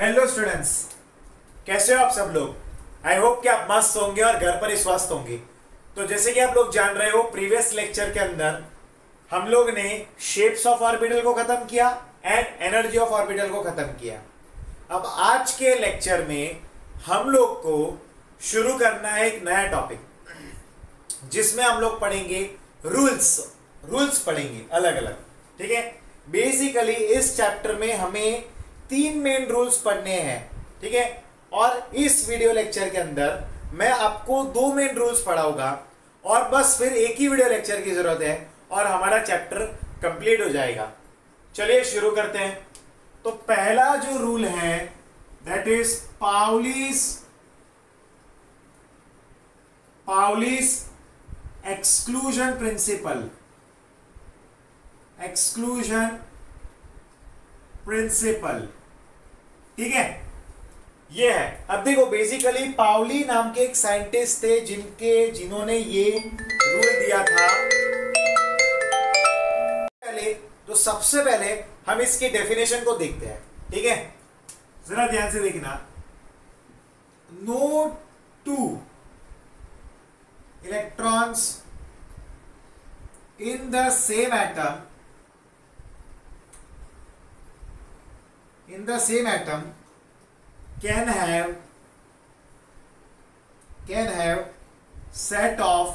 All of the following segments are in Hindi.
हेलो स्टूडेंट्स, कैसे हो आप सब लोग। आई होप कि आप मस्त होंगे और घर पर ही स्वस्थ होंगे। तो जैसे कि आप लोग जान रहे हो, प्रीवियस लेक्चर के अंदर हम लोग ने शेप्स ऑफ ऑर्बिटल को खत्म किया एंड एनर्जी ऑफ ऑर्बिटल को खत्म किया। अब आज के लेक्चर में हम लोग को शुरू करना है एक नया टॉपिक जिसमें हम लोग पढ़ेंगे रूल्स पढ़ेंगे अलग अलग। ठीक है, बेसिकली इस चैप्टर में हमें 3 मेन रूल्स पढ़ने हैं। ठीक है, और इस वीडियो लेक्चर के अंदर मैं आपको 2 मेन रूल्स पढ़ाऊंगा और बस फिर एक ही वीडियो लेक्चर की जरूरत है और हमारा चैप्टर कंप्लीट हो जाएगा। चलिए शुरू करते हैं। तो पहला जो रूल है दैट इज पाउलीस एक्सक्लूजन प्रिंसिपल। ठीक है, ये है। अब देखो, बेसिकली पाउली नाम के एक साइंटिस्ट थे जिन्होंने ये रूल दिया था। तो सबसे पहले हम इसकी डेफिनेशन को देखते हैं। ठीक है, जरा ध्यान से देखना। No 2 electrons in the same atom can have set of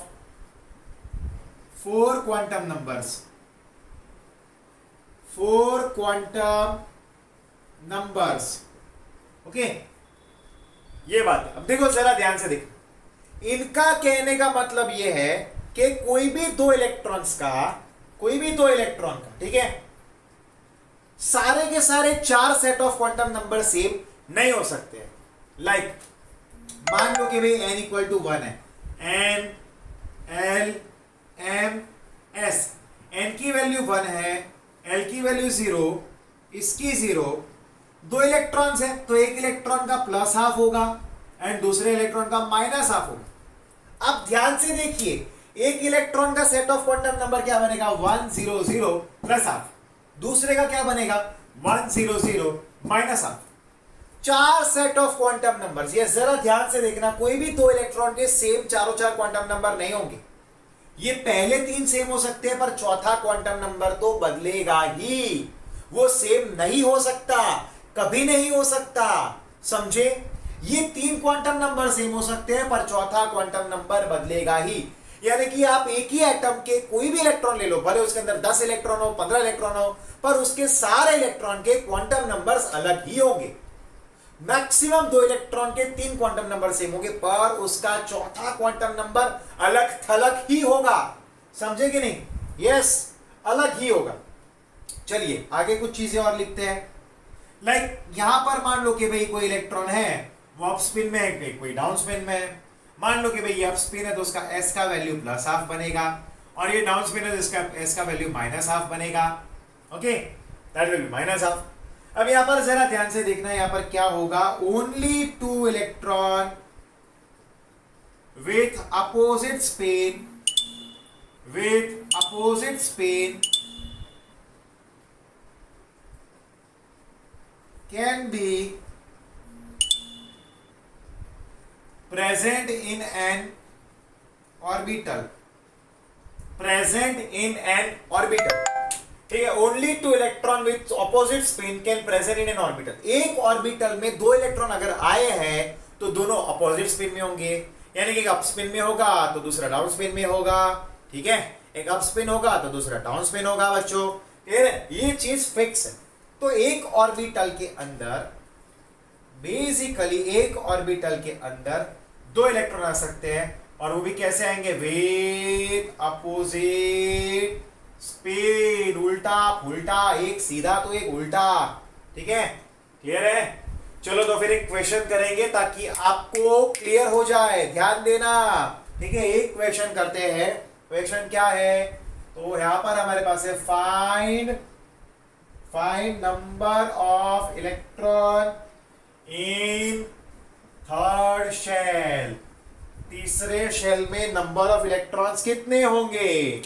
4 quantum numbers. 4 quantum numbers. Okay, ये बात। अब देखो, जरा ध्यान से देखो। इनका कहने का मतलब ये है कि कोई भी दो इलेक्ट्रॉन का, ठीक है, सारे के सारे 4 set of quantum number same नहीं हो सकते हैं। लाइक मान लो कि भाई n इक्वल टू 1 है, n l m s, n की वैल्यू 1 है, l की वैल्यू 0, इसकी 0। 2 इलेक्ट्रॉन्स है तो एक इलेक्ट्रॉन का प्लस हाफ होगा एंड दूसरे इलेक्ट्रॉन का माइनस हाफ होगा। अब ध्यान से देखिए, एक इलेक्ट्रॉन का सेट ऑफ क्वांटम नंबर क्या बनेगा 1 0 0 प्लस हाफ, दूसरे का क्या बनेगा 1 0 0 minus half. 4 set of quantum numbers. ये जरा ध्यान से देखना, कोई भी 2 इलेक्ट्रॉन के सेम चारों 4 क्वांटम नंबर नहीं होंगे। ये पहले 3 सेम हो सकते हैं पर चौथा क्वांटम नंबर तो बदलेगा ही। वो सेम नहीं हो सकता, कभी नहीं हो सकता, समझे। ये 3 क्वांटम नंबर सेम हो सकते हैं पर चौथा क्वांटम नंबर बदलेगा ही। यानी कि आप एक ही एटम के कोई भी इलेक्ट्रॉन ले लो, भले उसके अंदर 10 इलेक्ट्रॉन हो, 15 इलेक्ट्रॉन हो, पर उसके सारे इलेक्ट्रॉन के क्वांटम नंबर्स अलग ही होंगे। मैक्सिमम 2 इलेक्ट्रॉन के 3 क्वांटम नंबर सेम होंगे पर उसका चौथा क्वांटम नंबर अलग थलग ही होगा। समझे कि नहीं? यस, अलग ही होगा। चलिए आगे कुछ चीजें और लिखते हैं। लाइक यहां पर मान लो कि भाई कोई इलेक्ट्रॉन है, वो अप स्पिन में है, कोई डाउन स्पिन में है। मान लो कि भाई ये अप स्पिन है तो उसका s का वैल्यू प्लस हाफ बनेगा और ये डाउन स्पिन है तो इसका s का वैल्यू माइनस हाफ बनेगा। Okay, that will be minus half. अब यहां पर जरा ध्यान से देखना, यहां पर क्या होगा, only 2 electron with opposite spin can be present in an orbital। ठीक है, only 2 electron with opposite spin can present in an orbital. एक ऑर्बिटल में 2 इलेक्ट्रॉन अगर आए हैं तो दोनों अपोजिट स्पिन में होंगे, यानी कि एक अप स्पिन में होगा तो दूसरा डाउन स्पिन में होगा। ठीक है, एक अप स्पिन होगा तो दूसरा डाउन स्पिन होगा बच्चों। ये चीज फिक्स है। तो एक ऑर्बिटल के अंदर, बेसिकली एक ऑर्बिटल के अंदर 2 इलेक्ट्रॉन आ सकते हैं और वो भी कैसे आएंगे, विथ अपोजिट स्पिन। उल्टा पुल्टा, एक सीधा तो एक उल्टा। ठीक है, क्लियर है? चलो तो फिर एक क्वेश्चन करेंगे ताकि आपको क्लियर हो जाए, ध्यान देना। ठीक है, एक क्वेश्चन करते हैं। क्वेश्चन क्या है, तो यहां पर हमारे पास है find number of electron in third shell. तीसरे शेल में नंबर ऑफ इलेक्ट्रॉन्स कितने होंगे?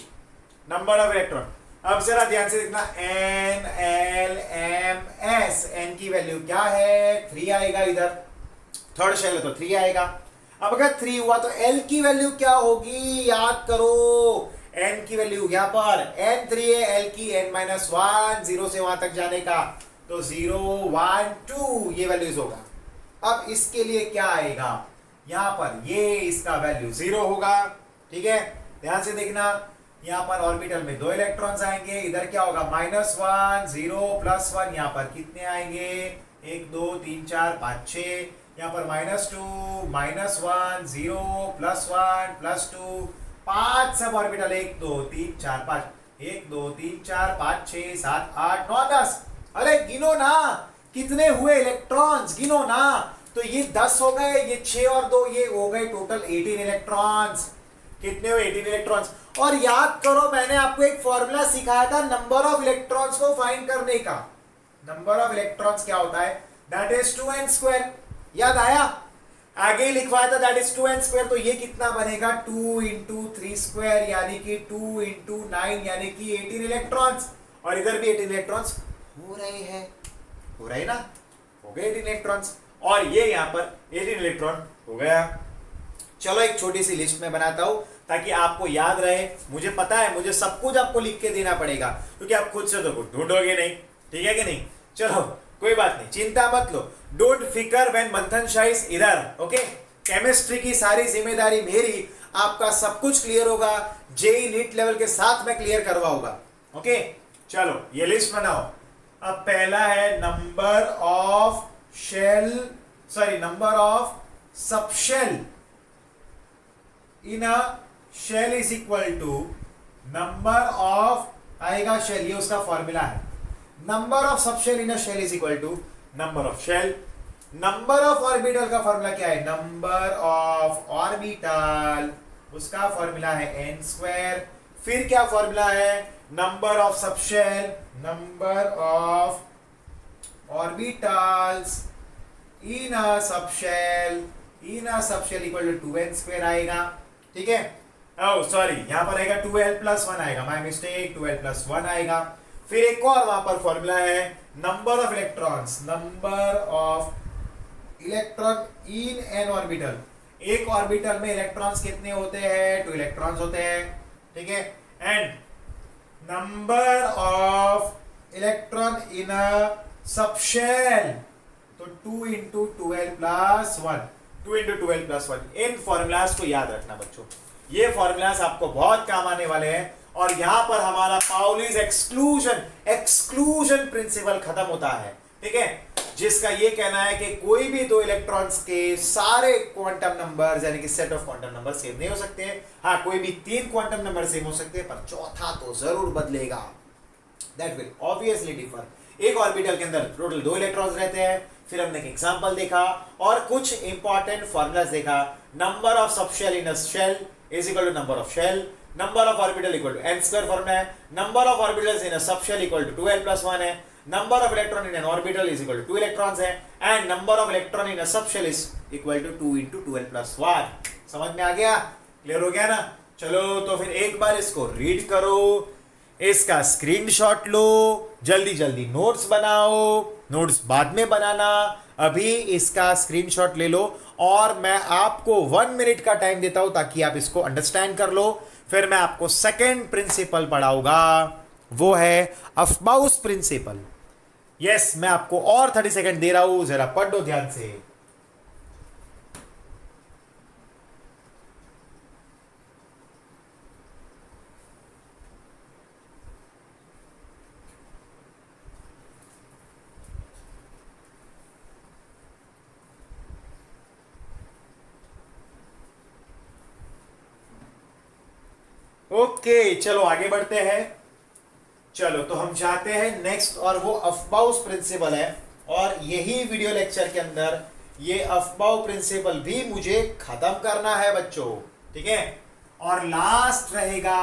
नंबर ऑफ इलेक्ट्रॉन अब जरा ध्यान से देखना, n l m s, n की वैल्यू क्या है 3 आएगा, इधर थर्ड शेल है तो 3 आएगा। अब अगर 3 हुआ तो एल की वैल्यू क्या होगी, याद करो, एन की वैल्यू यहां पर एन 3 है, एल की n माइनस 1, 0 से वहां तक जाने का, तो 0 1 2 ये वैल्यूज होगा। अब इसके लिए क्या आएगा, यहां पर ये इसका वैल्यू 0 होगा, ठीक है। ध्यान से देखना, यहां पर ऑर्बिटल में 2 इलेक्ट्रॉन्स आएंगे, इधर क्या होगा -1 0 +1, यहां पर कितने आएंगे 1 2 3 4 5 6, यहां पर -2 -1 0 +1 +2, 5 सब ऑर्बिटल 1 2 3 4 5, 1 2 3 4 5 6 7 8 9 10, अरे गिनो ना कितने हुए इलेक्ट्रॉन्स, गिनो ना। तो ये 10 हो गए, ये 6 और 2 ये हो गए टोटल 18 इलेक्ट्रॉन्स। कितने हुए 18 इलेक्ट्रॉन्स। और याद करो मैंने आपको एक फॉर्मूला सिखाया था नंबर ऑफ इलेक्ट्रॉन्स को फाइंड करने का। नंबर ऑफ इलेक्ट्रॉन्स क्या होता है, दैट इज 2n²। याद आया, आगे ही लिखवाया था दैट इज 2n²। तो ये कितना बनेगा 2 × 3² यानी कि 2 × 9 यानी कि 18 इलेक्ट्रॉन्स। और इधर भी 18 इलेक्ट्रॉन्स हो रहे हैं, हो रहे ना, हो गए 18 इलेक्ट्रॉन्स। और ये यहां पर 18 इलेक्ट्रॉन हो गया। चलो एक छोटी सी लिस्ट में बनाता हूं ताकि आपको याद रहे। मुझे पता है मुझे सब कुछ आपको लिख के देना पड़ेगा क्योंकि आप खुद से तो कुछ ढूंढोगे नहीं, ठीक है कि नहीं। चलो कोई बात नहीं, चिंता मत लो, डोंट फिकर व्हेन मंथन शाह इज इधर, ओके। केमिस्ट्री की सारी जिम्मेदारी मेरी, आपका सब कुछ क्लियर होगा, जेई नीट लेवल के साथ मैं क्लियर करवाऊंगा, ओके। चलो ये लिस्ट बनाओ। अब पहला है number of shell, sorry number of subshell in a shell is equal to number of, आएगा शेल, ये उसका फॉर्मूला है। Number of subshell in a shell is equal to number of shell. Number of orbital का फॉर्मूला क्या है, नंबर ऑफ ऑर्बिटल, उसका फॉर्मूला है n²। फिर क्या फॉर्मूला है, number of subshell, number of orbitals in a subshell, in a subshell equal to 2n² आएगा, ठीक है। ओह सॉरी, यहां पर आएगा 2l+1 आएगा, माय मिस्टेक, 2l+1 आएगा। फिर एक और वहां पर फॉर्मूला है number of electrons, number of electron in an orbital. एक ऑर्बिटल में इलेक्ट्रॉन्स कितने होते हैं, 2 इलेक्ट्रॉन्स होते हैं, ठीक है। And number of electron in a subshell, तो 2 × 2l+1, 2 × 2l+1। इन फॉर्मूलाज को याद रखना बच्चों, ये फॉर्मूलाज आपको बहुत काम आने वाले हैं। और यहां पर हमारा पाउलीज एक्सक्लूजन प्रिंसिपल खत्म होता है, ठीक है, जिसका ये कहना है कि कोई भी 2 इलेक्ट्रॉन्स के सारे क्वांटम नंबर यानी कि set of quantum number same नहीं हो सकते। हाँ, कोई भी 3 क्वांटम नंबर सेम हो सकते हैं, पर चौथा तो जरूर बदलेगा, दैट विल ऑब्वियसली डिफर। एक ऑर्बिटल के अंदर टोटल 2 इलेक्ट्रॉन्स रहते हैं। फिर हमने एक एग्जांपल देखा और कुछ इंपॉर्टेंट फॉर्मूलाज देखा। Number of subshell in a shell is equal to number of shell, number of orbital equal to n² formula है, number of orbitals in a subshell equal to 2l+1 है, number of electron in an orbital is equal to 2 electrons है, and number of electron in a subshell is equal to 2 × 2l+1। समझ में आ गया, क्लियर हो गया ना। चलो तो फिर एक बार इसको रीड करो, इसका स्क्रीनशॉट लो, जल्दी जल्दी नोट्स बनाओ, नोट्स बाद में बनाना, अभी इसका स्क्रीनशॉट ले लो। और मैं आपको 1 मिनट का टाइम देता हूं ताकि आप इसको अंडरस्टैंड कर लो। फिर मैं आपको सेकंड प्रिंसिपल पढ़ाऊंगा, वो है अफबाउस प्रिंसिपल। यस, मैं आपको और 30 सेकंड दे रहा हूं, जरा पढ़ लो ध्यान से। ओके, चलो आगे बढ़ते हैं। चलो तो हम जाते हैं नेक्स्ट, और वो अफबाउस प्रिंसिपल है। और यही वीडियो लेक्चर के अंदर ये अफबाउ प्रिंसिपल भी मुझे खत्म करना है बच्चों, ठीक है। और लास्ट रहेगा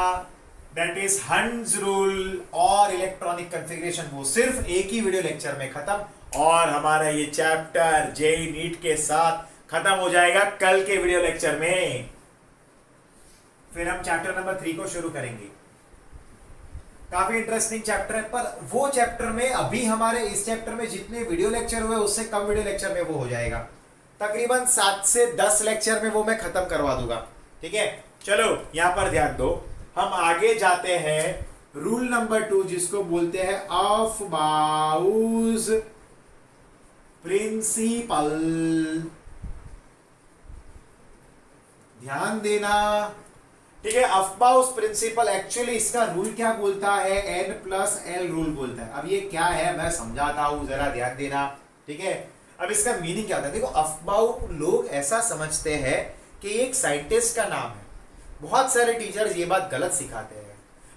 दैट इज हंस रूल और इलेक्ट्रॉनिक कॉन्फ़िगरेशन, वो सिर्फ एक ही वीडियो लेक्चर में खत्म। और हमारा ये चैप्टर जेईई नीट के साथ खत्म हो जाएगा कल के वीडियो लेक्चर में। फिर हम चैप्टर नंबर 3 को शुरू करेंगे। काफी इंटरेस्टिंग चैप्टर है, पर वो चैप्टर में अभी हमारे इस चैप्टर में जितने वीडियो लेक्चर हुए उससे कम वीडियो लेक्चर में वो हो जाएगा। तकरीबन 7 से 10 लेक्चर में वो मैं खत्म करवा दूंगा। ठीक है, चलो यहां पर ध्यान दो। हम आगे जाते हैं रूल नंबर 2, जिसको बोलते हैं अफबाउस प्रिंसिपल। ध्यान देना। ठीक है, अफबाउस प्रिंसिपल एक्चुअली इसका रूल क्या बोलता है, N+L रूल बोलता है। अब ये क्या है मैं समझाता हूं, जरा ध्यान देना। ठीक है, अब इसका मीनिंग क्या होता है, देखो अफबाउ लोग ऐसा समझते हैं कि एक साइंटिस्ट का नाम है। बहुत सारे टीचर्स ये बात गलत सिखाते हैं।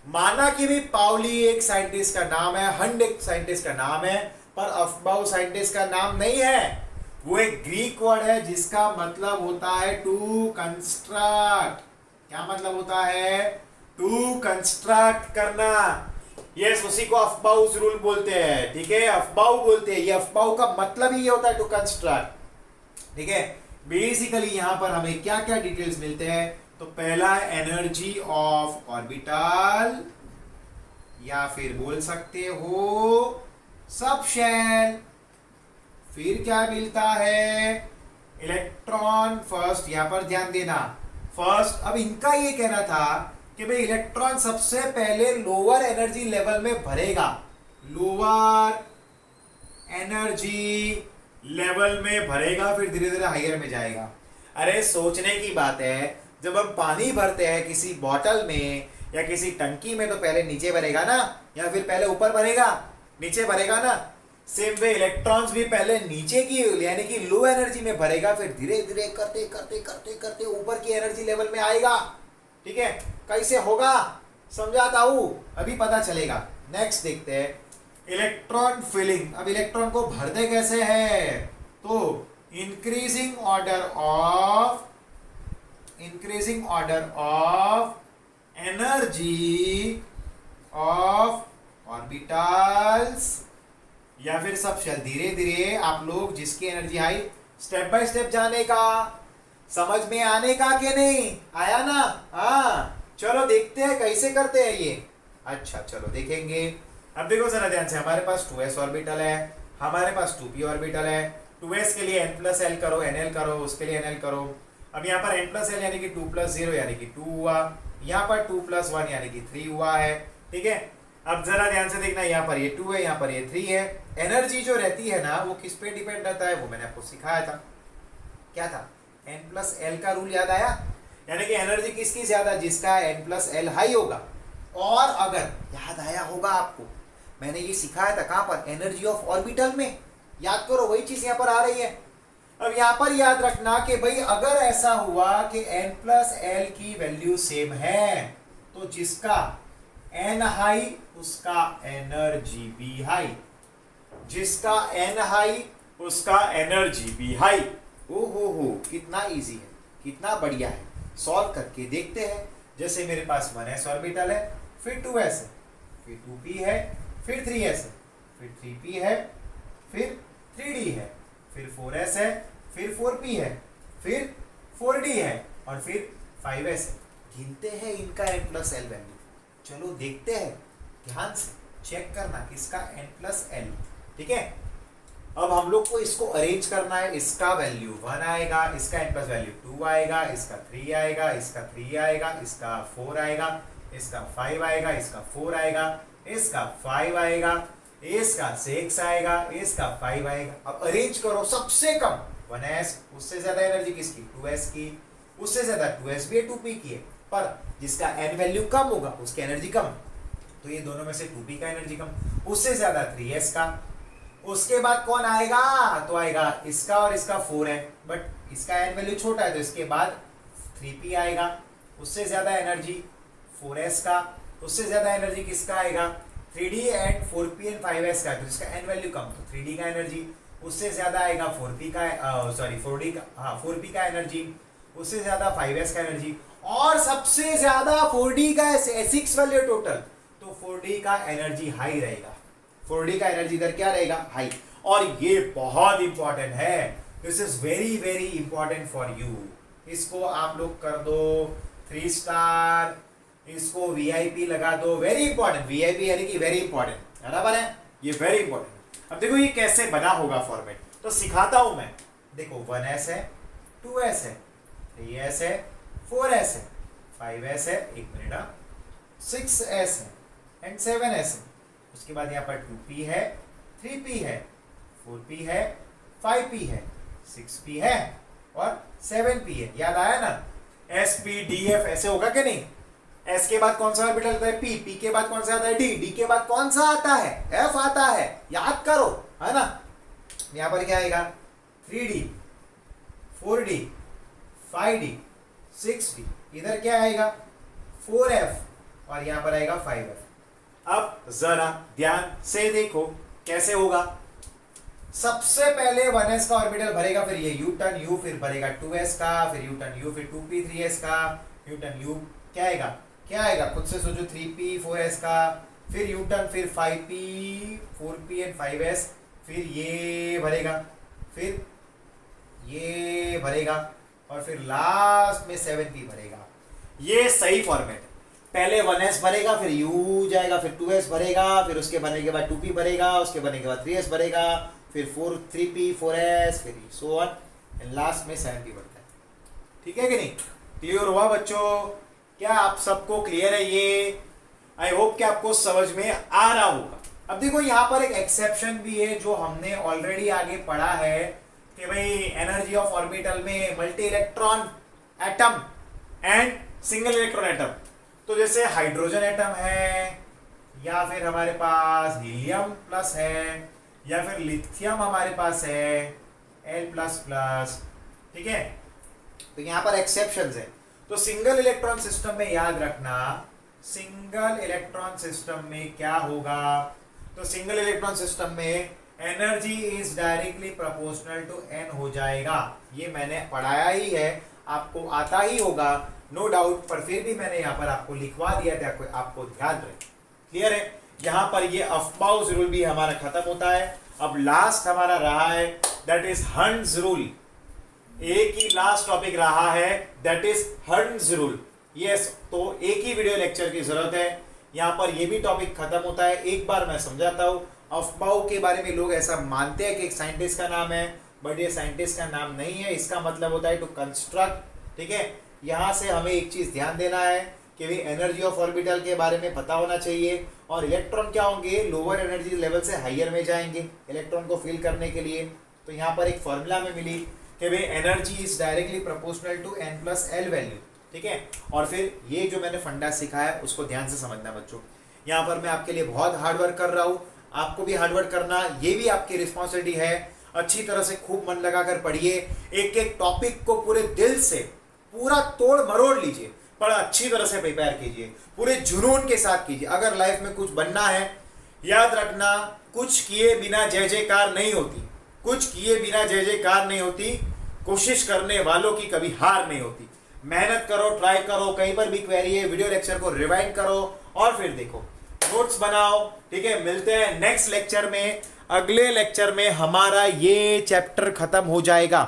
माना कि भी पाउली एक साइंटिस्ट का नाम है, हंड एक साइंटिस्ट का नाम है, पर अफबाउ साइंटिस्ट का नाम नहीं है। वो एक ग्रीक वर्ड है जिसका मतलब होता है टू कंस्ट्रक्ट। क्या मतलब होता है, टू कंस्ट्रक्ट करना। यस, उसी को अफबाउस रूल बोलते हैं। ठीक है, अफबाउ बोलते हैं। ये अफबाउ का मतलब ही ये होता है टू कंस्ट्रक्ट। ठीक है, बेसिकली यहां पर हमें क्या क्या डिटेल्स मिलते हैं, तो पहला है एनर्जी ऑफ ऑर्बिटल, या फिर बोल सकते हो सबशेल। फिर क्या मिलता है, इलेक्ट्रॉन फर्स्ट। यहां पर ध्यान देना, फर्स्ट। अब इनका ये कहना था कि भाई इलेक्ट्रॉन सबसे पहले लोअर एनर्जी लेवल में भरेगा, लोअर एनर्जी लेवल में भरेगा, फिर धीरे धीरे हायर में जाएगा। अरे सोचने की बात है, जब हम पानी भरते हैं किसी बॉटल में या किसी टंकी में, तो पहले नीचे भरेगा ना, या फिर पहले ऊपर भरेगा, नीचे भरेगा ना। सेम वे इलेक्ट्रॉन्स भी पहले नीचे की यानी कि लो एनर्जी में भरेगा, फिर धीरे धीरे करते करते करते करते ऊपर की एनर्जी लेवल में आएगा। ठीक है, कैसे होगा समझाता हूं, अभी पता चलेगा। नेक्स्ट देखते हैं इलेक्ट्रॉन फिलिंग। अब इलेक्ट्रॉन को भरते कैसे है, तो increasing order of energy of orbitals, या फिर सबशेल। धीरे धीरे आप लोग जिसकी energy high, step by step जाने का, समझ में आने का कि नहीं आया ना। हाँ, चलो देखते हैं कैसे करते हैं ये। अच्छा चलो देखेंगे। अब देखो जरा ध्यान से, हमारे पास 2s ऑर्बिटल है, हमारे पास 2p ऑर्बिटल है। 2s के लिए n+l करो, nl करो, उसके लिए nl करो। अब यहाँ पर n+l यानी कि 2+0 यानी कि 2 हुआ, यहाँ पर 2+1 यानी कि 3 हुआ है। ठीक है, अब जरा ध्यान से देखना, यहाँ पर ये 2 है, यहाँ पर ये 3 है। एनर्जी जो रहती है ना, वो किस पे डिपेंड रहता है, वो मैंने आपको सिखाया था। क्या था, N+L का रूल याद आया, यानी कि एनर्जी किसकी ज्यादा, जिसका N+L हाई होगा। और अगर याद आया होगा आपको, मैंने ये सिखाया था कहां पर, एनर्जी ऑफ ऑर्बिटल में। याद करो, वही चीज यहाँ पर आ रही है। अब यहाँ पर याद रखना कि भाई अगर ऐसा हुआ कि N+L की वैल्यू सेम है, तो जिसका N हाई उसका एनर्जी भी हाई, जिसका N हाई उसका एनर्जी भी हाई। ओ हो, कितना इजी है, कितना बढ़िया है। सॉल्व करके देखते हैं। जैसे मेरे पास 1s ऑर्बिटल है, फिर 2s है, फिर 2p है, फिर 3s है, फिर 3p है, फिर 3d है, फिर 4s है, फिर 4p है, फिर 4d है, और फिर 5s है। गिनते हैं इनका N+L वैल्यू। चलो देखते हैं, ध्यान से चेक करना किसका N+L। ठीक है, अब हम लोग को इसको अरेंज करना है। इसका वैल्यू 1 आएगा, इसका N+ वैल्यू 2 आएगा, इसका 3 आएगा, इसका 3 आएगा, इसका 4 आएगा, इसका 5 आएगा, इसका 4 आएगा, इसका 5 आएगा, इसका 6 आएगा, इसका 5 आएगा। अब अरेंज करो, सबसे कम 1s, उससे ज्यादा एनर्जी किसकी, 2s की, उससे ज्यादा 2s भी है, 2p की है, पर जिसका n वैल्यू कम होगा उसकी एनर्जी कम, तो ये दोनों में से 2p का एनर्जी कम, उससे ज्यादा 3s का। उसके बाद कौन आएगा, तो आएगा इसका, और इसका 4 है, बट इसका n वैल्यू छोटा है, तो इसके बाद 3p आएगा। उससे ज्यादा एनर्जी 4s का, उससे ज्यादा एनर्जी किसका आएगा, 3d and 4p and 5s का, तो इसका n वैल्यू कम, तो 3d का एनर्जी। उससे ज्यादा आएगा 4p का, 4d का, हाँ 4p का एनर्जी, उससे ज्यादा 5s का एनर्जी, और सबसे ज्यादा 4d का 6 वैल्यू टोटल, तो 4d का एनर्जी हाई रहेगा। 4d का एनर्जी इधर क्या रहेगा, हाई। और ये बहुत इंपॉर्टेंट है, this is very very important for you. इसको आप लोग कर दो 3 स्टार, इसको वीआईपी लगा दो, वेरी इंपॉर्टेंट, वीआईपी यानी कि वेरी इंपॉर्टेंट, बराबर है, ये वेरी इंपॉर्टेंट। अब देखो ये कैसे बना होगा फॉर्मेट, तो सिखाता हूं मैं। देखो 1s है, 2s है, 3s है, 4s है, 5s है, एक मिनट, 6s है एंड 7s है। उसके बाद यहाँ पर 2p है, 3p है, 4p है, 5p है, 6p है और 7p है। याद आया ना, SPDF ऐसे होगा कि नहीं? S के बाद कौन सा ऑर्बिटल आता है? P के बाद कौन सा आता है? D के बाद कौन सा आता है? F आता है, याद करो, है ना। यहाँ पर क्या आएगा? 3D, 4D, 5D, 6D, इधर क्या आएगा? 4F और यहाँ पर आएगा 5F। अब जरा ध्यान से देखो कैसे होगा। सबसे पहले 1s का ऑर्बिटल भरेगा, फिर ये U टर्न U, फिर भरेगा 2s का, फिर U टर्न U, फिर 2p 3s का, U टर्न U क्या आएगा? क्या आएगा? खुद से सोचो, 3p 4s का, फिर U टर्न, फिर 5p 4p एंड 5s, फिर ये भरेगा, फिर ये भरेगा और फिर लास्ट में 7p भरेगा। ये सही फॉर्मेट। पहले 1s भरेगा, फिर U जाएगा, फिर 2s भरेगा, फिर उसके बनने के बाद 2p भरेगा, उसके बनने के बाद 3s भरेगा, फिर 3p 4s, फिर सो ऑन एंड लास्ट में 7p बनता है। ठीक है कि नहीं? क्लियर हुआ बच्चों? क्या आप सबको क्लियर है ये? आई होप कि आपको समझ में आ रहा होगा। अब देखो यहाँ पर एक एक्सेप्शन भी है जो हमने ऑलरेडी आगे पढ़ा है कि भाई एनर्जी ऑफ ऑर्बिटल में multi electron atom and single electron atom. तो जैसे हाइड्रोजन एटम है, या फिर हमारे पास हीलियम प्लस है, या फिर लिथियम हमारे पास है L++, ठीक है। तो यहां पर एक्सेप्शंस है। तो सिंगल इलेक्ट्रॉन सिस्टम में याद रखना, सिंगल इलेक्ट्रॉन सिस्टम में क्या होगा? तो सिंगल इलेक्ट्रॉन सिस्टम में energy is directly proportional to n हो जाएगा। ये मैंने पढ़ाया ही है, आपको आता ही होगा नो डाउट, पर फिर भी मैंने यहाँ पर आपको लिखवा दिया था, आपको ध्यान रहे। क्लियर है? यहाँ पर ये अफबाउस रूल भी हमारा खत्म होता है। अब लास्ट हमारा रहा है दैट इज हर्ट्ज रूल। एक ही लास्ट टॉपिक रहा है that is hertz rule. Yes, तो एक ही वीडियो लेक्चर की जरूरत है। यहाँ पर ये भी टॉपिक खत्म होता है। एक बार मैं समझाता हूँ। अफबाउ के बारे में लोग ऐसा मानते हैं कि एक साइंटिस्ट का नाम है, बट ये साइंटिस्ट का नाम नहीं है। इसका मतलब होता है टू कंस्ट्रक्ट। ठीक है, यहाँ से हमें एक चीज ध्यान देना है कि भी एनर्जी ऑफ ऑर्बिटल के बारे में पता होना चाहिए, और इलेक्ट्रॉन क्या होंगे, लोअर एनर्जी लेवल से हायर में जाएंगे इलेक्ट्रॉन को फिल करने के लिए। तो यहाँ पर एक फॉर्मूला में मिली कि भाई energy is directly proportional to n+l value. ठीक है, और फिर ये जो मैंने फंडा सिखाया उसको ध्यान से समझना बच्चों। यहाँ पर मैं आपके लिए बहुत हार्डवर्क कर रहा हूँ, आपको भी हार्डवर्क करना, ये भी आपकी रिस्पॉन्सिबिलिटी है। अच्छी तरह से खूब मन लगाकर पढ़िए, एक एक टॉपिक को पूरे दिल से पूरा तोड़ मरोड़ लीजिए, पर अच्छी तरह से प्रिपेयर कीजिए, पूरे जुनून के साथ कीजिए। अगर लाइफ में कुछ बनना है, याद रखना, कुछ किए बिना जय जयकार नहीं होती, कुछ किए बिना जय जयकार नहीं होती। कोशिश करने वालों की कभी हार नहीं होती। मेहनत करो, ट्राई करो, कहीं पर भी क्वेरी है वीडियो लेक्चर को रिवाइंड करो और फिर देखो, नोट्स बनाओ। ठीक है, मिलते हैं नेक्स्ट लेक्चर में। अगले लेक्चर में हमारा ये चैप्टर खत्म हो जाएगा।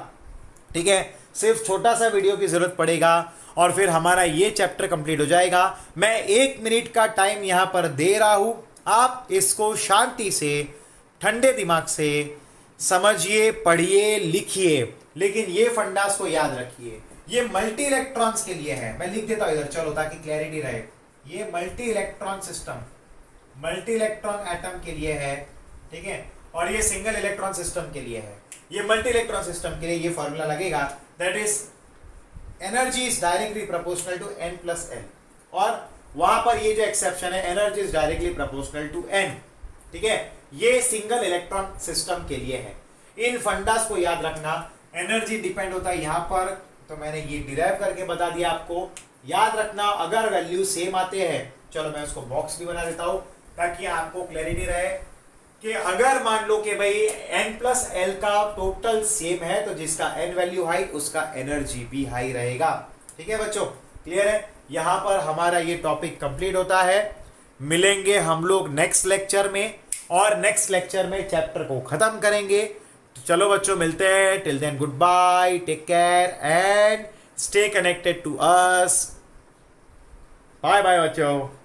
ठीक है, सिर्फ छोटा सा वीडियो की जरूरत पड़ेगा और फिर हमारा ये चैप्टर कंप्लीट हो जाएगा। मैं 1 मिनट का टाइम यहां पर दे रहा हूं, आप इसको शांति से ठंडे दिमाग से समझिए, पढ़िए, लिखिए, लेकिन ये फंडास को याद रखिए। ये मल्टी इलेक्ट्रॉन्स के लिए है। मैं लिख देता हूं इधर, चलो, ताकि क्लैरिटी रहे। ये multi electron system, multi electron atom के लिए है। ठीक है, और ये सिंगल इलेक्ट्रॉन सिस्टम के लिए है। ये मल्टी इलेक्ट्रॉन सिस्टम के लिए ये फॉर्मूला लगेगा, that is energy is directly proportional to n+l, और वहां पर ये जो एक्सेप्शन है, energy is directly proportional to n। ठीक है, ये सिंगल इलेक्ट्रॉन सिस्टम के लिए है। इन फंडास को याद रखना। एनर्जी डिपेंड होता है यहाँ पर, तो मैंने ये डिराइव करके बता दिया आपको। याद रखना, अगर वैल्यू सेम आते हैं, चलो मैं उसको बॉक्स भी बना देता हूं ताकि आपको क्लैरिटी रहे कि अगर मान लो कि भाई n+l का टोटल सेम है, तो जिसका n वैल्यू हाई उसका एनर्जी भी हाई रहेगा। ठीक है बच्चों, क्लियर है? यहां पर हमारा ये टॉपिक कंप्लीट होता है। मिलेंगे हम लोग नेक्स्ट लेक्चर में, और नेक्स्ट लेक्चर में चैप्टर को खत्म करेंगे। तो चलो बच्चों, मिलते हैं। Till then good bye, take care and stay connected to us. Bye bye बच्चों।